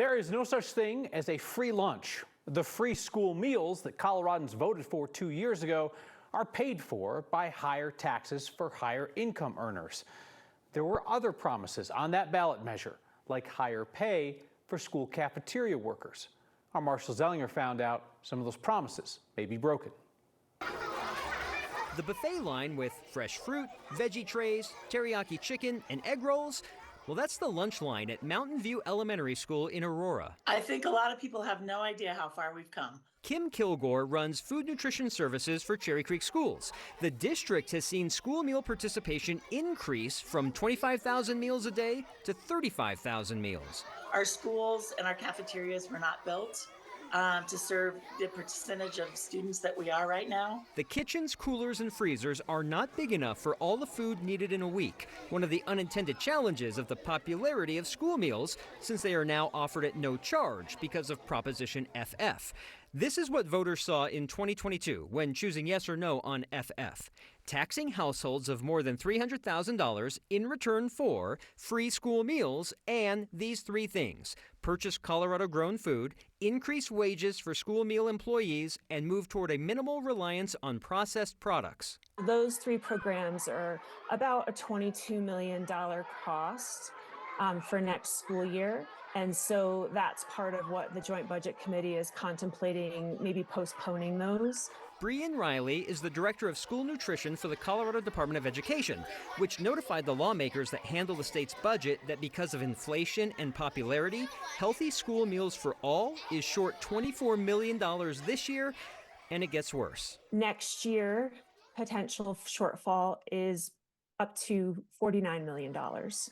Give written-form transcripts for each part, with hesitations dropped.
There is no such thing as a free lunch. The free school meals that Coloradans voted for 2 years ago are paid for by higher taxes for higher income earners. There were other promises on that ballot measure, like higher pay for school cafeteria workers. Our Marshall Zellinger found out some of those promises may be broken. The buffet line with fresh fruit, veggie trays, teriyaki chicken, and egg rolls, well, that's the lunch line at Mountain View Elementary School in Aurora. I think a lot of people have no idea how far we've come. Kim Kilgore runs food nutrition services for Cherry Creek Schools. The district has seen school meal participation increase from 25,000 meals a day to 35,000 meals. Our schools and our cafeterias were not built to serve the percentage of students that we are right now. The kitchens, coolers, and freezers are not big enough for all the food needed in a week. One of the unintended challenges of the popularity of school meals, since they are now offered at no charge because of Proposition FF. This is what voters saw in 2022 when choosing yes or no on FF. Taxing households of more than $300,000 in return for free school meals and these three things: purchase Colorado-grown food, increase wages for school meal employees, and move toward a minimal reliance on processed products. Those three programs are about a $22 million cost for next school year. And so that's part of what the Joint Budget Committee is contemplating, maybe postponing those. Brian Riley is the director of school nutrition for the Colorado Department of Education, which notified the lawmakers that handle the state's budget that because of inflation and popularity, Healthy School Meals for All is short $24 million this year, and it gets worse. Next year, potential shortfall is up to $49 million.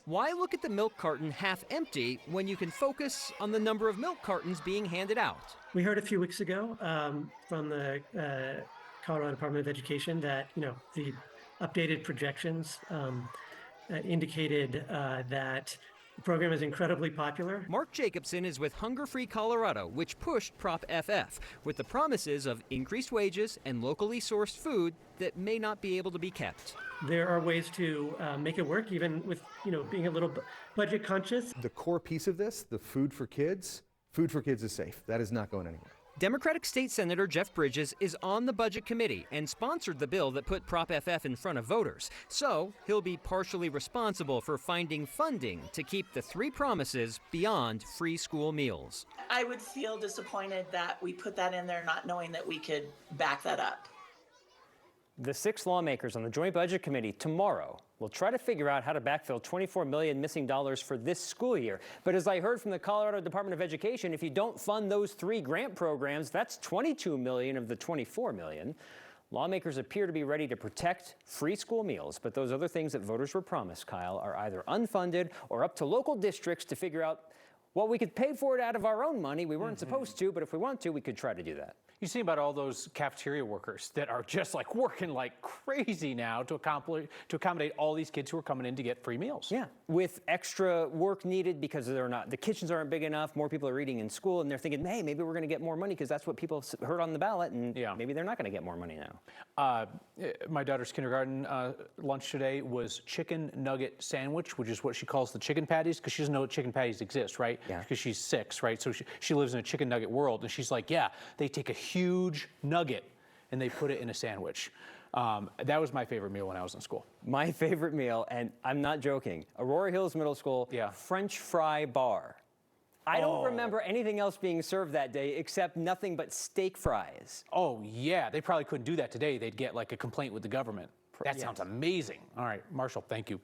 Why look at the milk carton half empty when you can focus on the number of milk cartons being handed out? We heard a few weeks ago from the Colorado Department of Education that the updated projections indicated that the program is incredibly popular. Mark Jacobson is with Hunger Free Colorado, which pushed Prop FF with the promises of increased wages and locally sourced food that may not be able to be kept. There are ways to make it work, even with being a little budget conscious. The core piece of this, the food for kids is safe. That is not going anywhere. Democratic State Senator Jeff Bridges is on the Budget Committee and sponsored the bill that put Prop FF in front of voters. So he'll be partially responsible for finding funding to keep the three promises beyond free school meals. I would feel disappointed that we put that in there not knowing that we could back that up. The 6 lawmakers on the Joint Budget Committee tomorrow will try to figure out how to backfill $24 million missing dollars for this school year. But as I heard from the Colorado Department of Education, if you don't fund those 3 grant programs, that's $22 million of the $24 million. Lawmakers appear to be ready to protect free school meals, but those other things that voters were promised, Kyle, are either unfunded or up to local districts to figure out, well, we could pay for it out of our own money. We weren't supposed to, but if we want to, we could try to do that. You see about all those cafeteria workers that are just like working like crazy now to accommodate all these kids who are coming in to get free meals. Yeah, with extra work needed because the kitchens aren't big enough, more people are eating in school, and they're thinking, hey, maybe we're going to get more money because that's what people heard on the ballot, and maybe they're not going to get more money now. My daughter's kindergarten lunch today was chicken nugget sandwich, which is what she calls the chicken patties, because she doesn't know that chicken patties exist, right? Yeah. Because she's 6, right? So she lives in a chicken nugget world, and she's like, yeah, they take a huge nugget and they put it in a sandwich. That was my favorite meal when I was in school. My favorite meal, and I'm not joking, Aurora Hills Middle School French fry bar. I don't remember anything else being served that day except nothing but steak fries. Oh, yeah. They probably couldn't do that today. They'd get like a complaint with the government. That sounds amazing. All right, Marshall, thank you.